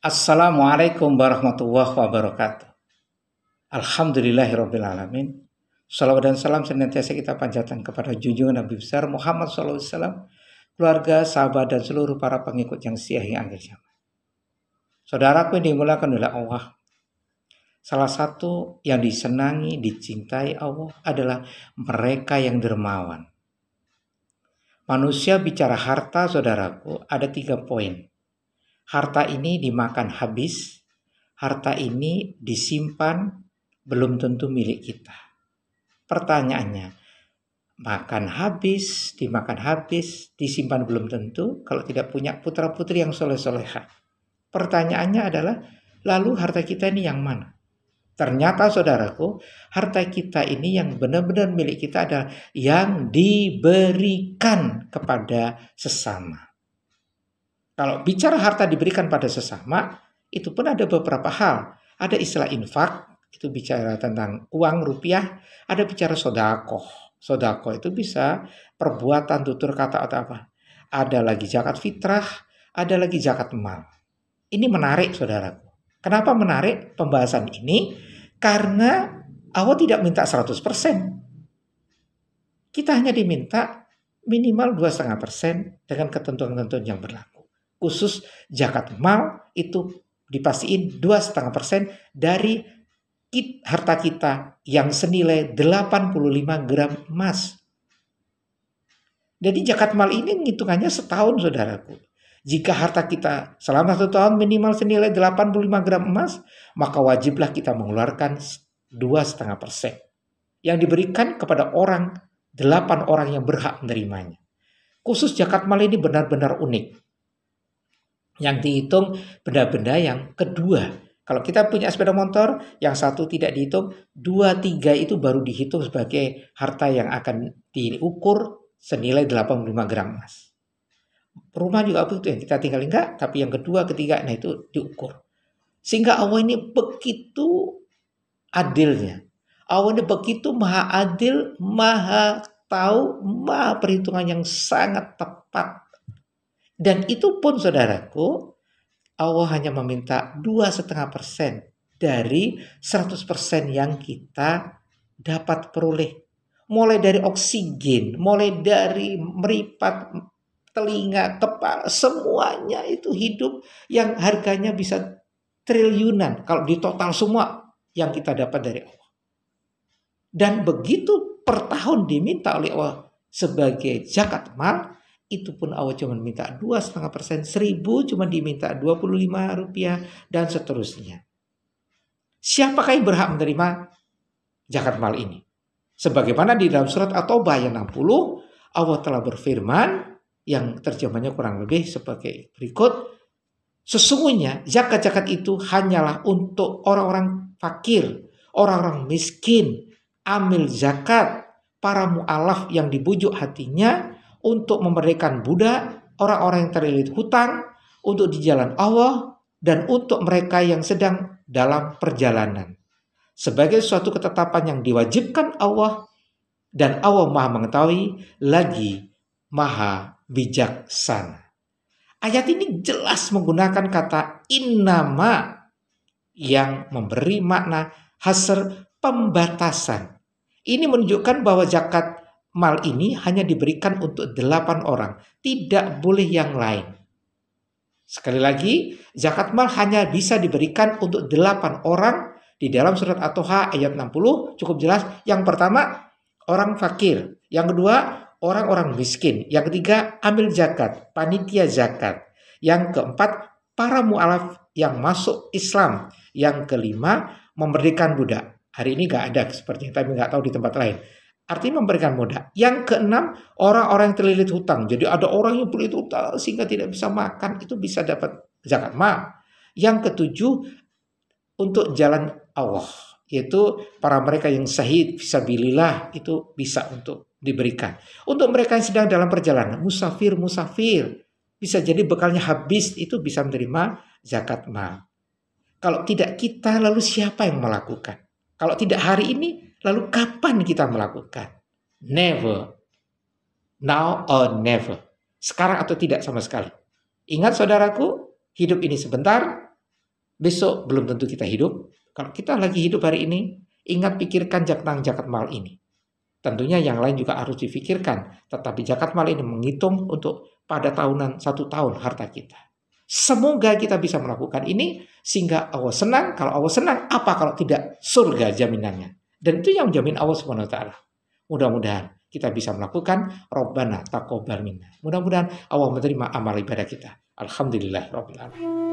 Assalamualaikum warahmatullahi wabarakatuh. Alhamdulillahirabbil alamin. Shalawat dan salam senantiasa kita panjatkan kepada junjungan Nabi besar Muhammad SAW, keluarga, sahabat dan seluruh para pengikut yang setia hingga akhir zaman. Saudaraku yang dimuliakan oleh Allah, salah satu yang disenangi, dicintai Allah adalah mereka yang dermawan. Manusia bicara harta, saudaraku, ada 3 poin. Harta ini dimakan habis, harta ini disimpan, belum tentu milik kita. Pertanyaannya, makan habis, dimakan habis, disimpan belum tentu, kalau tidak punya putra-putri yang soleh-soleha. Pertanyaannya adalah, lalu harta kita ini yang mana? Ternyata saudaraku, harta kita ini yang benar-benar milik kita adalah yang diberikan kepada sesama. Kalau bicara harta diberikan pada sesama, itu pun ada beberapa hal. Ada istilah infak, itu bicara tentang uang rupiah. Ada bicara sodakoh. Sodakoh itu bisa perbuatan, tutur kata atau apa. Ada lagi zakat fitrah, ada lagi zakat mal. Ini menarik saudaraku. Kenapa menarik pembahasan ini? Karena Allah tidak minta 100%. Kita hanya diminta minimal 2,5% dengan ketentuan-ketentuan yang berlaku. Khusus zakat mal itu dipastiin 2,5% dari harta kita yang senilai 85 gram emas. Jadi zakat mal ini hitungannya setahun saudaraku. Jika harta kita selama 1 tahun minimal senilai 85 gram emas, maka wajiblah kita mengeluarkan 2,5% yang diberikan kepada 8 orang yang berhak menerimanya. Khusus zakat mal ini benar-benar unik. Yang dihitung benda-benda yang kedua. Kalau kita punya sepeda motor, yang satu tidak dihitung, 2, 3 itu baru dihitung sebagai harta yang akan diukur senilai 85 gram emas. Rumah juga begitu, yang kita tinggal enggak, tapi yang kedua, ketiga, nah itu diukur. Sehingga Allah ini begitu adilnya. Allah ini begitu maha adil, maha tahu, maha perhitungan yang sangat tepat. Dan itu pun saudaraku, Allah hanya meminta 2,5% dari 100% yang kita dapat peroleh. Mulai dari oksigen, mulai dari meripat telinga, kepala, semuanya itu hidup yang harganya bisa triliunan. Kalau di total semua yang kita dapat dari Allah. Dan begitu per tahun diminta oleh Allah sebagai zakat mal, itu pun Allah cuma minta 2,5%, 1.000 cuma diminta 25 rupiah, dan seterusnya. Siapakah yang berhak menerima zakat mal ini? Sebagaimana di dalam surat At-Taubah ayat 60, Allah telah berfirman, yang terjemahnya kurang lebih sebagai berikut. Sesungguhnya zakat-zakat itu hanyalah untuk orang-orang fakir, orang-orang miskin, amil zakat, para mu'alaf yang dibujuk hatinya, untuk memerdekakan budak, orang-orang yang terlilit hutang, untuk di jalan Allah, dan untuk mereka yang sedang dalam perjalanan. Sebagai suatu ketetapan yang diwajibkan Allah, dan Allah maha mengetahui, lagi maha bijaksana. Ayat ini jelas menggunakan kata innama yang memberi makna hasr, pembatasan. Ini menunjukkan bahwa zakat mal ini hanya diberikan untuk 8 orang. Tidak boleh yang lain. Sekali lagi, zakat mal hanya bisa diberikan untuk 8 orang. Di dalam surat At-Taha ayat 60 cukup jelas. Yang pertama, orang fakir. Yang kedua, orang-orang miskin. Yang ketiga, amil zakat, panitia zakat. Yang keempat, para mu'alaf yang masuk Islam. Yang kelima, memberikan budak. Hari ini gak ada sepertinya, tapi gak tahu di tempat lain. Artinya memberikan modal. Yang keenam, orang-orang yang terlilit hutang. Jadi ada orang yang terlilit hutang sehingga tidak bisa makan, itu bisa dapat zakat mal. Yang ketujuh, untuk jalan Allah, yaitu para mereka yang syahid fisabilillah, itu bisa untuk diberikan. Untuk mereka yang sedang dalam perjalanan, musafir, bisa jadi bekalnya habis, itu bisa menerima zakat mal. Kalau tidak kita, lalu siapa yang melakukan? Kalau tidak hari ini, lalu kapan kita melakukan? Never. Now or never. Sekarang atau tidak sama sekali. Ingat saudaraku, hidup ini sebentar. besok belum tentu kita hidup. Kalau kita lagi hidup hari ini, ingat pikirkan zakat mal ini. Tentunya yang lain juga harus difikirkan. Tetapi zakat mal ini menghitung untuk pada tahunan 1 tahun harta kita. Semoga kita bisa melakukan ini sehingga Allah senang. Kalau Allah senang, apa kalau tidak surga jaminannya. Dan itu yang menjamin Allah Subhanahu wa taala. Mudah-mudahan kita bisa melakukan Rabbana taqabbal minna. Mudah-mudahan Allah menerima amal ibadah kita. Alhamdulillah rabbil alamin.